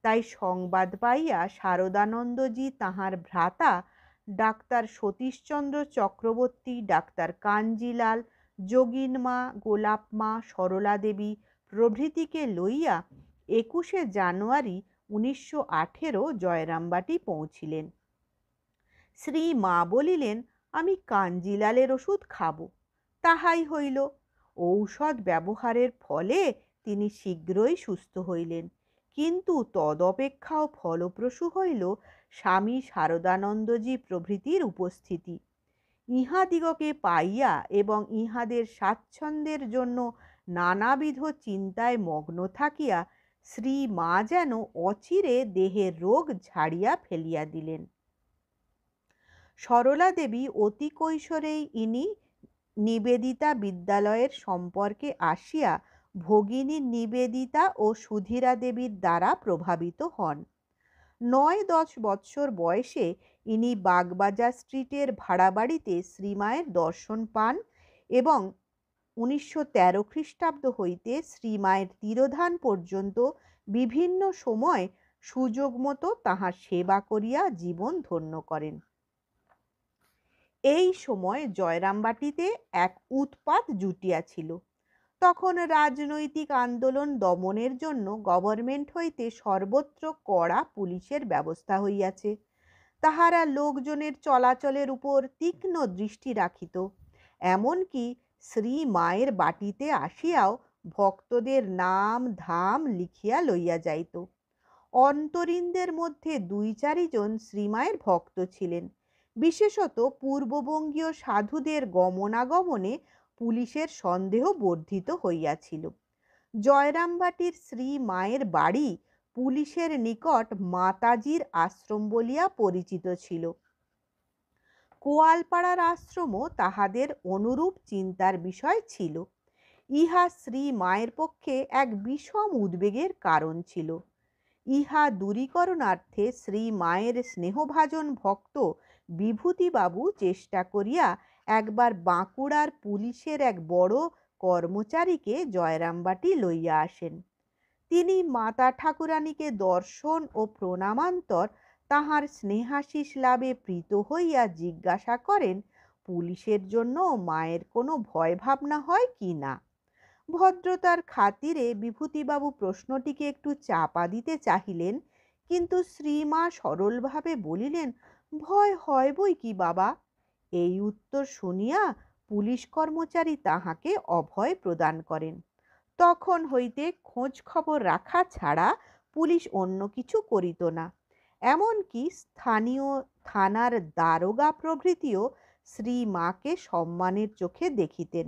তাই সংবাদ পাইয়া শারদানন্দজি তাহার ভ্রাতা ডাক্তার সতীশচন্দ্র চক্রবর্তী, ডাক্তার কাঞ্জিলাল, যোগিনমা, গোলাপমা, সরলা দেবী প্রভৃতিকে লইয়া 21শে জানুয়ারি 1918 জয়রামবাটি পৌঁছিলেন। শ্রীমা বলিলেন, আমি কাঞ্জিলালের ওষুধ খাব। তাহাই হইল। ঔষধ ব্যবহারের ফলে তিনি শীঘ্রই সুস্থ হইলেন, কিন্তু তদপেক্ষাও ফলপ্রসূ হইল স্বামী শারদানন্দজি প্রভৃতির উপস্থিতি। ইহাদিগকে পাইয়া এবং ইহাদের স্বাচ্ছন্দ্যের জন্য নানাবিধ চিন্তায় মগ্ন থাকিয়া শ্রীমা যেন অচিরে দেহের রোগ ঝাড়িয়া ফেলিয়া দিলেন। সরলা দেবী অতি কৈশোরেই ইনি নিবেদিতা বিদ্যালয়ের সম্পর্কে আসিয়া ভগিনী নিবেদিতা ও সুধীরা দেবীর দ্বারা প্রভাবিত হন। 9-10 বৎসর বয়সে ইনি বাগবাজার স্ট্রিটের ভাড়া বাড়িতে শ্রীমায়ের দর্শন পান এবং 1913 খ্রিস্টাব্দ হইতে শ্রীমায়ের তিরোধান পর্যন্ত বিভিন্ন সময় সুযোগ মতো তাহার সেবা করিয়া জীবন ধন্য করেন। এই সময় জয়রামবাটিতে এক উৎপাত জুটিয়াছিল। তখন রাজনৈতিক আন্দোলন দমনের জন্য গভর্নমেন্ট হইতে সর্বত্র কড়া পুলিশের ব্যবস্থা হইয়াছে। তাহারা লোকজনের চলাচলের উপর তীক্ষ্ণ দৃষ্টি রাখিত, এমনকি শ্রীমায়ের বাটিতে আসিয়াও ভক্তদের নাম ধাম লিখিয়া লইয়া যাইত। অন্তরিনদের মধ্যে 2-4 জন শ্রীমায়ের ভক্ত ছিলেন। বিশেষত পূর্ববঙ্গীয় সাধুদের গমনাগমনে পুলিশের সন্দেহ বর্ধিত হইয়াছিল। জয়রামবাটির শ্রীমায়ের বাড়ি পুলিশের নিকট মাতাজির আশ্রম বলিয়া পরিচিত ছিল। কোয়ালপাড়ার আশ্রমও তাহাদের অনুরূপ চিন্তার বিষয় ছিল। ইহা শ্রীমায়ের পক্ষে এক বিষম উদ্বেগের কারণ ছিল। ইহা দূরীকরণার্থে শ্রীমায়ের স্নেহভাজন ভক্ত বিভূতিবাবু চেষ্টা করিয়া একবার বাঁকুড়ার পুলিশের এক বড় কর্মচারীকে জয়রামবাটি লইয়া আসেন। তিনি মাতা ঠাকুরানীকে দর্শন ও প্রণামান্তর তাহার স্নেহাশিস লাভে প্রীত হইয়া জিজ্ঞাসা করেন, পুলিশের জন্য মায়ের কোনো ভয় ভাবনা হয় কি না। ভদ্রতার খাতিরে বিভূতিবাবু প্রশ্নটিকে একটু চাপা দিতে চাহিলেন, কিন্তু শ্রীমা সরলভাবে বলিলেন, ভয় হয় বই কি বাবা। এই উত্তর শুনিয়া পুলিশ কর্মচারী তাহাকে অভয় প্রদান করেন। তখন হইতে খোঁজ খবর রাখা ছাড়া পুলিশ অন্য কিছু করিত না। এমনকি স্থানীয় থানার দারোগা প্রভৃতিও শ্রীমাকে সম্মানের চোখে দেখিতেন।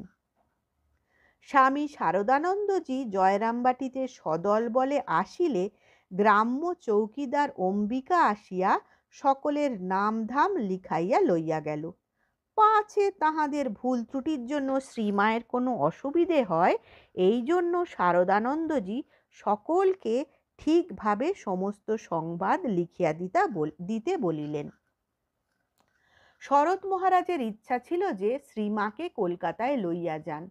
স্বামী শারদানন্দজি জয়রামবাটিতে সদল বলে আসিলে গ্রাম্য চৌকিদার অম্বিকা আসিয়া সকলের নামধাম লিখাইয়া লইয়া গেল। পাছে তাহাদের ভুল ত্রুটির জন্য শ্রীমায়ের কোনো অসুবিধে হয়, এই জন্য শারদানন্দজি সকলকে ঠিকভাবে সমস্ত সংবাদ লিখিয়া দিতে বলিলেন। শরৎ মহারাজের ইচ্ছা ছিল যে শ্রীমাকে কলকাতায় লইয়া যান,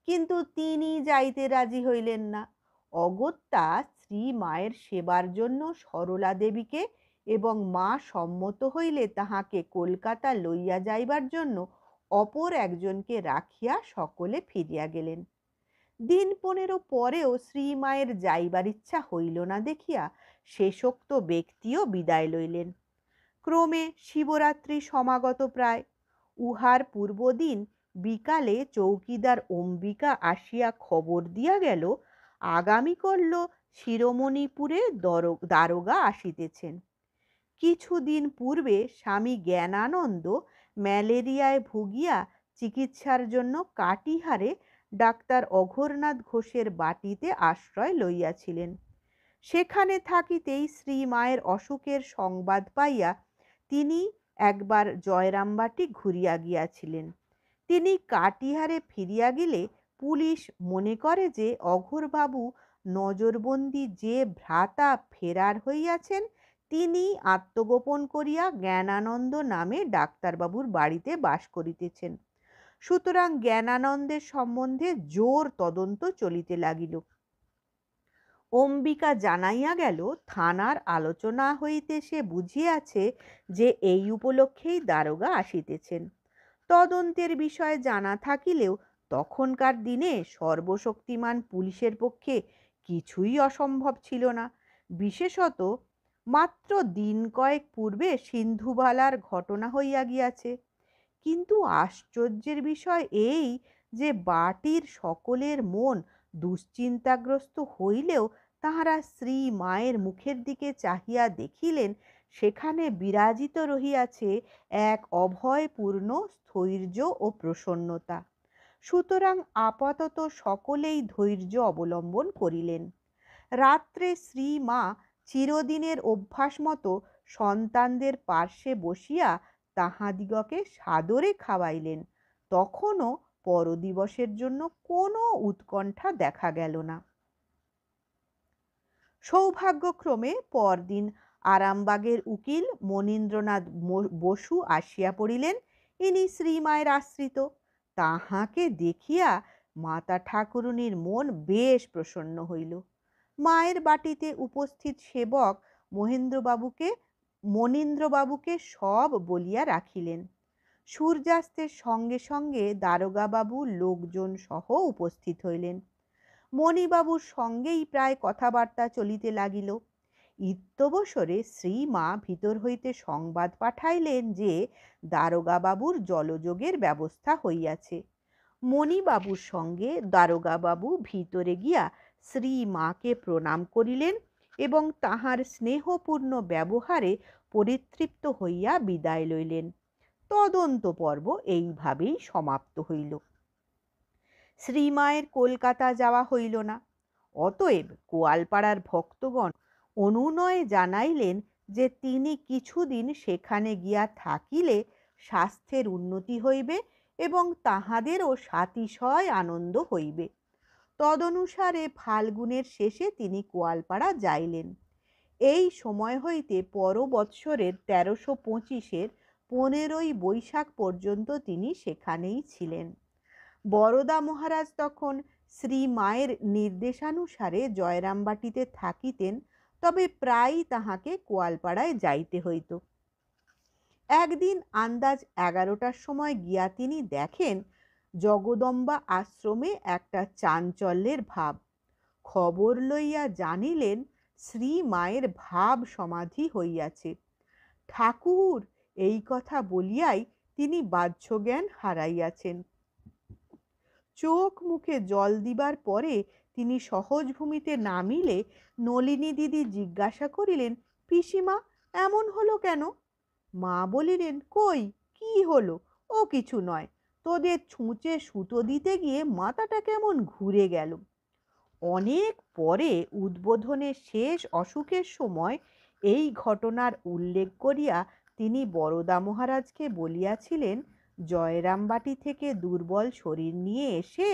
কিন্তু তিনি যাইতে রাজি হইলেন না। অগত্যা শ্রী মায়ের সেবার জন্য সরলা দেবীকে এবং মা সম্মত হইলে তাহাকে কলকাতা লইয়া যাইবার জন্য অপর একজনকে রাখিয়া সকলে ফিরিয়া গেলেন। দিন 15 পরেও শ্রীমায়ের যাইবার ইচ্ছা হইল না দেখিয়া শেষোক্ত ব্যক্তিও বিদায় লইলেন। ক্রমে শিবরাত্রি সমাগত প্রায়। উহার পূর্বদিন বিকালে চৌকিদার অম্বিকা আসিয়া খবর দিয়া গেল, আগামীকল্য শিরোমণিপুরে দারোগা আসিতেছেন। কিছুদিন পূর্বে স্বামী জ্ঞানানন্দ ম্যালেরিয়ায় ভুগিয়া চিকিৎসার জন্য কাটিহারে ডাক্তার অঘোরনাথ ঘোষের বাটিতে আশ্রয় লইয়াছিলেন। সেখানে থাকিতেই শ্রীমায়ের অসুখের সংবাদ পাইয়া তিনি একবার জয়রামবাটি ঘুরিয়া গিয়াছিলেন। তিনি কাটিহারে ফিরিয়া গেলে পুলিশ মনে করে যে অঘোরবাবু নজরবন্দি যে ভ্রাতা ফেরার হইয়াছেন তিনি আত্মগোপন করিয়া জ্ঞানানন্দ নামে ডাক্তারবাবুর বাড়িতে বাস করিতেছেন। সুতরাং জ্ঞানানন্দের সম্বন্ধে জোর তদন্ত চলিতে লাগিল। অম্বিকা জানাইয়া গেল, থানার আলোচনা হইতে সে বুঝিয়াছে যে এই উপলক্ষেই দারোগা আসিতেছেন। তদন্তের বিষয়ে জানা থাকিলেও তখনকার দিনে সর্বশক্তিমান পুলিশের পক্ষে কিছুই অসম্ভব ছিল না। বিশেষত মাত্র দিন কয়েক পূর্বে সিন্ধুবালার ঘটনা হইয়া গিয়াছে। কিন্তু আশ্চর্যের বিষয় এই যে বাটির সকলের মন দুশ্চিন্তাগ্রস্ত হইলেও তাহারা শ্রী মায়ের মুখের দিকে চাহিয়া দেখিলেন সেখানে বিরাজিত রহিয়াছে এক অভয়পূর্ণ স্থৈর্য ও প্রসন্নতা। সুতরাং আপাতত সকলেই ধৈর্য অবলম্বন করিলেন। রাত্রে শ্রী মা চিরদিনের অভ্যাস মতো সন্তানদের পার্শ্বে বসিয়া তাহাদিগকে সাদরে খাওয়াইলেন। তখনও পরদিবসের জন্য কোনো উৎকণ্ঠা দেখা গেল না। সৌভাগ্যক্রমে পরদিন আরামবাগের উকিল মনীন্দ্রনাথ বসু আসিয়া পড়িলেন। ইনি শ্রীমায়ের আশ্রিত। তাহাকে দেখিয়া মাতা ঠাকুরুনীর মন বেশ প্রসন্ন হইল। মায়ের বাটিতে উপস্থিত সেবক মনীন্দ্রবাবুকে সব বলিয়া রাখিলেন। সূর্যাস্তের সঙ্গে সঙ্গে দারোগাবাবু লোকজন সহ উপস্থিত হইলেন। মণিবাবুর সঙ্গেই প্রায় কথাবার্তা চলিতে লাগিল। ইত্যবসরে শ্রীমা ভিতর হইতে সংবাদ পাঠাইলেন যে দারোগাবাবুর জলযোগের ব্যবস্থা হইয়াছে। মণিবাবুর সঙ্গে দারোগাবাবু ভিতরে গিয়া শ্রীমাকে প্রণাম করিলেন এবং তাহার স্নেহপূর্ণ ব্যবহারে পরিতৃপ্ত হইয়া বিদায় লইলেন। তদন্ত পর্ব এইভাবেই সমাপ্ত হইল। শ্রীমায়ের কলকাতা যাওয়া হইল না। অতএব গোয়ালপাড়ার ভক্তগণ অনুনয়ে জানাইলেন যে তিনি কিছুদিন সেখানে গিয়া থাকিলে স্বাস্থ্যের উন্নতি হইবে এবং তাহাদেরও সাতিশয় আনন্দ হইবে। তদনুসারে ফাল্গুনের শেষে তিনি গোয়ালপাড়া যাইলেন। এই সময় হইতে পর বৎসরের 1325-এর 15ই বৈশাখ পর্যন্ত তিনি সেখানেই ছিলেন। বরদা মহারাজ তখন শ্রী মায়ের নির্দেশানুসারে জয়রামবাটিতে থাকিতেন, তবে প্রায়ই তাহাকে গোয়ালপাড়ায় যাইতে হইত। একদিন আন্দাজ 11টার সময় গিয়া তিনি দেখেন জগদম্বা আশ্রমে একটা চাঞ্চল্যের ভাব। খবর লইয়া জানিলেন শ্রী মায়ের ভাব সমাধি হইয়াছে। ঠাকুর এই কথা বলিয়াই তিনি বাহ্যজ্ঞান হারাইয়াছেন। চোখ মুখে জল দিবার পরে তিনি সহজ ভূমিতে নামিলে নলিনী দিদি জিজ্ঞাসা করিলেন, পিসিমা এমন হলো কেন? মা বলিলেন, কই কি হলো? ও কিছু নয়, তোদের ছুঁচে সুতো দিতে গিয়ে মাথাটা কেমন ঘুরে গেল। অনেক পরে উদ্বোধনের শেষ অসুখের সময় এই ঘটনার উল্লেখ করিয়া তিনি বরদা মহারাজকে বলিয়াছিলেন, জয়রামবাটি থেকে দুর্বল শরীর নিয়ে এসে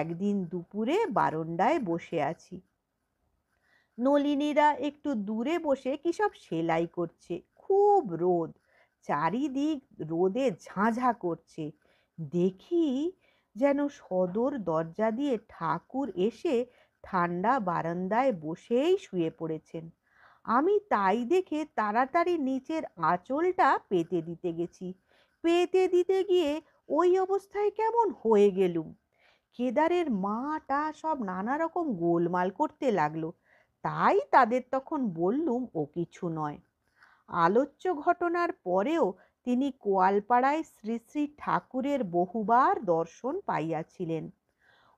একদিন দুপুরে বারান্দায় বসে আছি। নলিনীরা একটু দূরে বসে কি সব সেলাই করছে। খুব রোদ, চারিদিক রোদে ঝাঁঝা করছে। দেখি যেন সদর দরজা দিয়ে ঠাকুর এসে ঠান্ডা বারান্দায় বসেই শুয়ে পড়েছেন। আমি তাই দেখে তাড়াতাড়ি নিচের আঁচলটা পেতে দিতে গেছি। পেতে দিতে গিয়ে ওই অবস্থায় কেমন হয়ে গেলুম। কেদারের মাটা সব নানা রকম গোলমাল করতে লাগলো। তাই তাদের তখন বললুম ও কিছু নয়। আলোচ্য ঘটনার পরেও তিনি কোয়ালপাড়ায় শ্রী শ্রী ঠাকুরের বহুবার দর্শন পাইয়াছিলেন।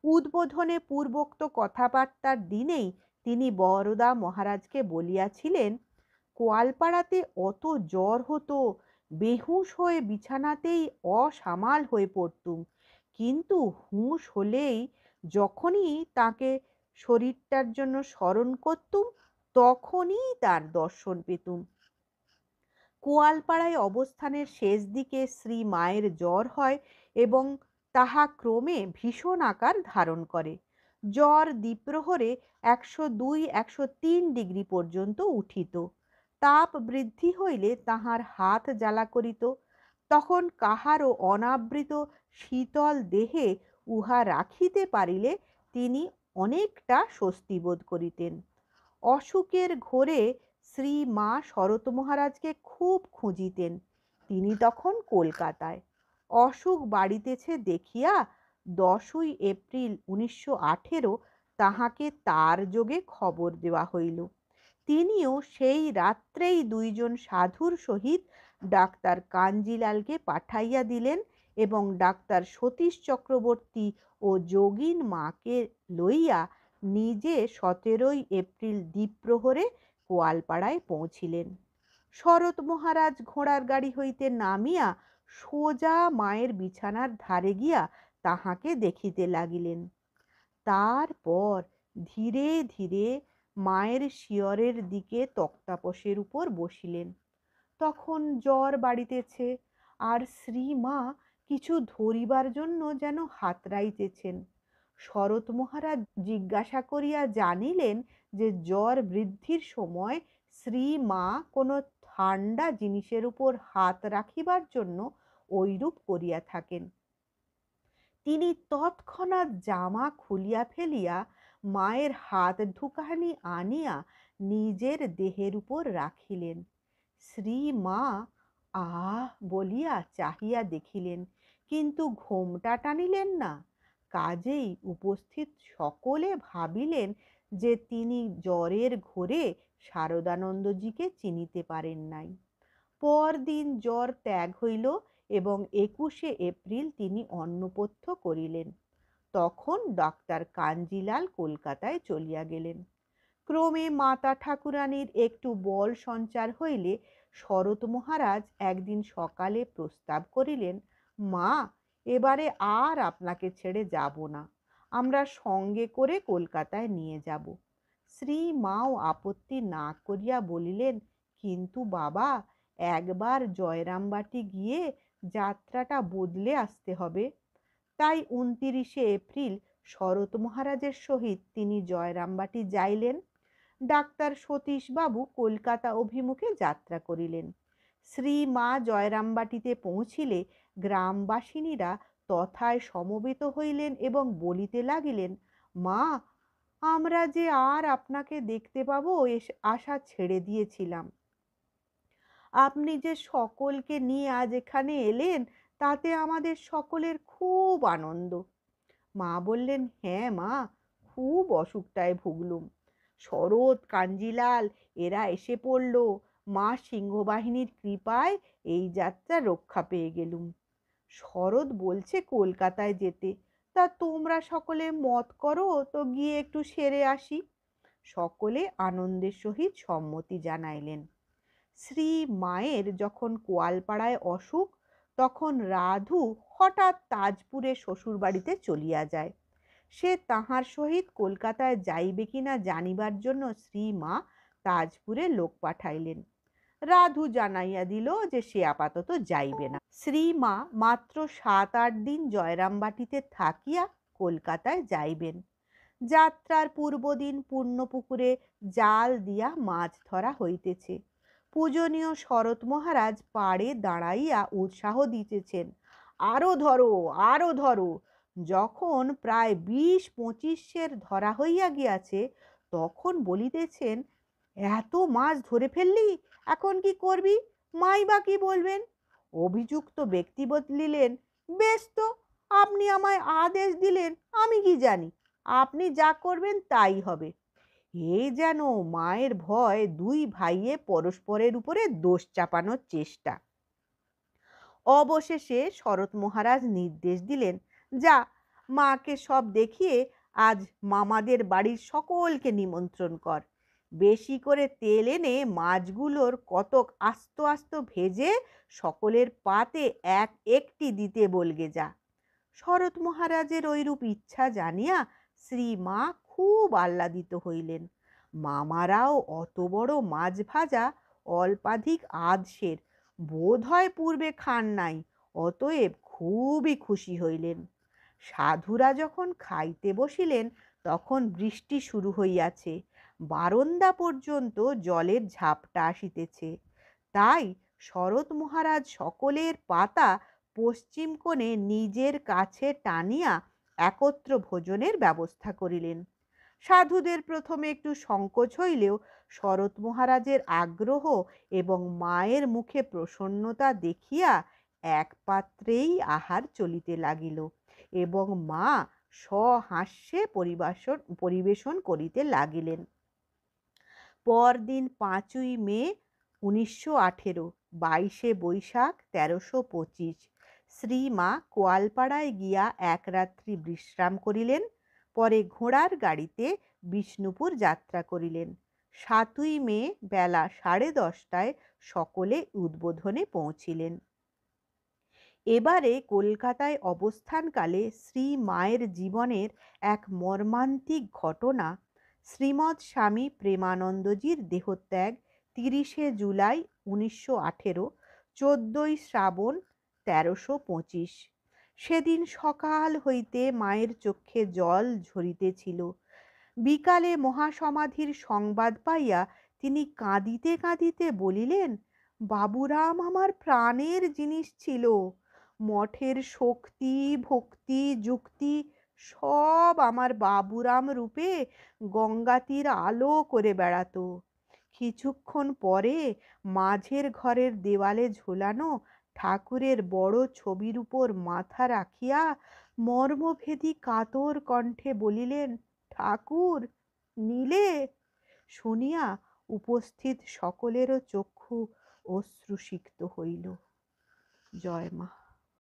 উদ্বোধনে পূর্বোক্ত কথাবার্তার দিনেই তিনি বরদা মহারাজকে বলিয়াছিলেন, কোয়ালপাড়াতে অত জ্বর হতো, বেহুঁশ হয়ে বিছানাতেই অসামাল হয়ে পড়তুম, কিন্তু হুঁশ হলেই যখনই তাকে শরীরটার জন্য স্মরণ করতুম তখনই তার দর্শন পেতুম। কোয়ালপাড়ায় অবস্থানের শেষ দিকে শ্রী মায়ের জ্বর হয় এবং তাহা ক্রমে ভীষণ আকার ধারণ করে। জ্বর দ্বিপ্রহরে 102-103 ডিগ্রি পর্যন্ত উঠিত। তাপ বৃদ্ধি হইলে তাহার হাত জ্বালা করিত। তখন কাহারও অনাবৃত শীতল দেহে উহা রাখিতে পারিলে তিনি অনেকটা স্বস্তি বোধ করিতেন। অসুখের ঘোরে শ্রী মা শরৎ মহারাজকে খুব খুঁজিতেন। তিনি তখন কলকাতায়। অসুখ বাড়িতেছে দেখিয়া 10ই এপ্রিল 1918 তাহাকে তার যোগে খবর দেওয়া হইল। তিনিও সেই রাত্রেই 2 জন সাধুর সহিত ডাক্তার কাঞ্জিলালকে পাঠাইয়া দিলেন এবং ডাক্তার সতীশ চক্রবর্তী ও যোগিন মাকে লইয়া নিজে 17ই এপ্রিল দ্বিপ্রহরে কোয়ালপাড়ায় পৌঁছিলেন। শরৎ মহারাজ ঘোড়ার গাড়ি হইতে নামিয়া সোজা মায়ের বিছানার ধারে গিয়া তাহাকে দেখিতে লাগিলেন। তারপর ধীরে ধীরে মায়ের শিয়রের দিকে তক্তাপোশের উপর বসিলেন। তখন জ্বর বাড়িতেছে, আর শ্রীমা কিছু ধরিবার জন্য যেন হাতড়াইতেছেন। শরৎ মহারাজ জিজ্ঞাসা করিয়া জানিলেন যে জ্বর বৃদ্ধির সময় শ্রীমা কোনো ঠান্ডা জিনিসের উপর হাত রাখিবার জন্য ঐরূপ করিয়া থাকেন। তিনি তৎক্ষণাৎ জামা খুলিয়া ফেলিয়া মায়ের হাত ঢুকানি আনিয়া নিজের দেহের উপর রাখিলেন। শ্রীমা আহ বলিয়া চাহিয়া দেখিলেন, কিন্তু ঘোমটা টানিলেন না। কাজেই উপস্থিত সকলে ভাবিলেন যে তিনি জ্বরের ঘোরে শারদানন্দজিকে চিনিতে পারেন নাই। পরদিন জ্বর ত্যাগ হইল এবং 21শে এপ্রিল তিনি অন্নপথ্য করিলেন। তখন ডাক্তার কাঞ্জিলাল কলকাতায় চলিয়া গেলেন। ক্রমে মাতা ঠাকুরানীর একটু বল সঞ্চার হইলে শরৎ মহারাজ একদিন সকালে প্রস্তাব করিলেন, মা, এবারে আর আপনাকে ছেড়ে যাব না, আমরা সঙ্গে করে কলকাতায় নিয়ে যাব। শ্রী মাও আপত্তি না করিয়া বলিলেন, কিন্তু বাবা, একবার জয়রামবাটি গিয়ে যাত্রাটা বদলে আসতে হবে। তাই 29শে এপ্রিল শরৎ মহারাজের সহিত তিনি জয়রামবাটি যাইলেন। ডাক্তার সতীশবাবু কলকাতা অভিমুখে যাত্রা করিলেন। শ্রী মা জয়রামবাটিতে পৌঁছিলে গ্রামবাসিনীরা তথায় সমবেত হইলেন এবং বলিতে লাগিলেন, মা, আমরা যে আর আপনাকে দেখতে পাবো আশা ছেড়ে দিয়েছিলাম। আপনি যে সকলকে নিয়ে আজ এখানে এলেন তাতে আমাদের সকলের খুব আনন্দ। মা বললেন, হ্যাঁ মা, খুব অসুখটায় ভুগলুম। শরৎ, কাঞ্জিলাল এরা এসে পড়ল। মা সিংহবাহিনীর কৃপায় এই যাত্রা রক্ষা পেয়ে গেলুম। শরৎ বলছে কলকাতায় যেতে, তা তোমরা সকলে মত করো তো গিয়ে একটু সেরে আসি। সকলে আনন্দের সহিত সম্মতি জানাইলেন। শ্রী মায়ের যখন কোয়ালপাড়ায় অসুখ, তখন রাধু হঠাৎ তাজপুরে শ্বশুর বাড়িতে চলিয়া যায়। সে তাহার সহিত কলকাতায় যাইবে কিনা জানিবার জন্য শ্রী মা তাজপুরে লোক পাঠাইলেন। রাধু জানাইয়া দিল যে সে আপাতত যাইবে না। শ্রী মা মাত্র 7-8 দিন জয়রামবাটিতে থাকিয়া কলকাতায় যাইবেন। যাত্রার পূর্বদিন পূর্ণপুকুরে জাল দিয়া মাছ ধরা হইতেছে। পূজনীয় শরৎ মহারাজ পাড়ে দাঁড়াইয়া উৎসাহ দিতেছেন, আরো ধরো, আরো ধরো, যখন প্রায় 20-25 সের ধরা হইয়া গিয়াছে, তখন বলিতেছেন, এত মাছ ধরে ফেললি, এখন কি করবি? মাই বা কি বলবেন? অভিযুক্ত ব্যক্তি বলিলেন, বেশ তো, আপনি আমায় আদেশ দিলেন, আমি কি জানি, আপনি যা করবেন তাই হবে। এই যেন মায়ের ভয় দুই ভাইয়ে পরস্পরের উপরে দোষ চাপানোর চেষ্টা। অবশেষে শরৎ মহারাজ নির্দেশ দিলেন, যা, মাকে সব দেখিয়ে আজ মামাদের বাড়ির সকলকে নিমন্ত্রণ কর। বেশি করে তেল এনে মাছগুলোর কতক আস্ত আস্ত ভেজে সকলের পাতে এক একটি দিতে বলগে যা। শরৎ মহারাজের ঐরূপ ইচ্ছা জানিয়া শ্রীমা খুব আহ্লাদিত হইলেন। মামারাও অত বড় মাছ ভাজা অল্পাধিক আধসের বোধ হয় পূর্বে খান নাই, অতএব খুবই খুশি হইলেন। সাধুরা যখন খাইতে বসিলেন, তখন বৃষ্টি শুরু হইয়াছে, বারান্দা পর্যন্ত জলের ঝাপটা আসিতেছে। তাই শরৎ মহারাজ সকলের পাতা পশ্চিম কোণে নিজের কাছে টানিয়া একত্র ভোজনের ব্যবস্থা করিলেন। সাধুদের প্রথমে একটু সংকোচ হইলেও শরৎ মহারাজের আগ্রহ এবং মায়ের মুখে প্রসন্নতা দেখিয়া এক পাত্রেই আহার চলিতে লাগিল এবং মা সহাস্যে পরিবেশন করিতে লাগিলেন। পরদিন 5ই মে 1918, 22শে বৈশাখ 1325, শ্রীমা কোয়ালপাড়ায় গিয়া এক রাত্রি বিশ্রাম করিলেন। পরে ঘোড়ার গাড়িতে বিষ্ণুপুর যাত্রা করিলেন। 7ই মে বেলা 10:30টায় সকলে উদ্বোধনে পৌঁছিলেন। এবারে কলকাতায় অবস্থানকালে শ্রী মায়ের জীবনের এক মর্মান্তিক ঘটনা, শ্রীমৎ স্বামী প্রেমানন্দজির দেহত্যাগ 30শে জুলাই 1918, 14ই শ্রাবণ 1325। সেদিন সকাল হইতে মায়ের চক্ষে জল ঝরিতেছিল। বিকালে মহাসমাধির সংবাদ পাইয়া তিনি কাঁদিতে কাঁদিতে বলিলেন, বাবুরাম আমার প্রাণের জিনিস ছিল। মঠের শক্তি ভক্তি যুক্তি সব আমার বাবুরাম রূপে গঙ্গাতীর আলো করে বেড়াতো। কিছুক্ষণ পরে মাঝের ঘরের দেওয়ালে ঝোলানো ঠাকুরের বড় ছবির উপর মাথা রাখিয়া মর্মভেদী কাতর কণ্ঠে বলিলেন, ঠাকুর নিলে? শুনিয়া উপস্থিত সকলেরও চক্ষু অশ্রুসিক্ত হইল। জয় মা।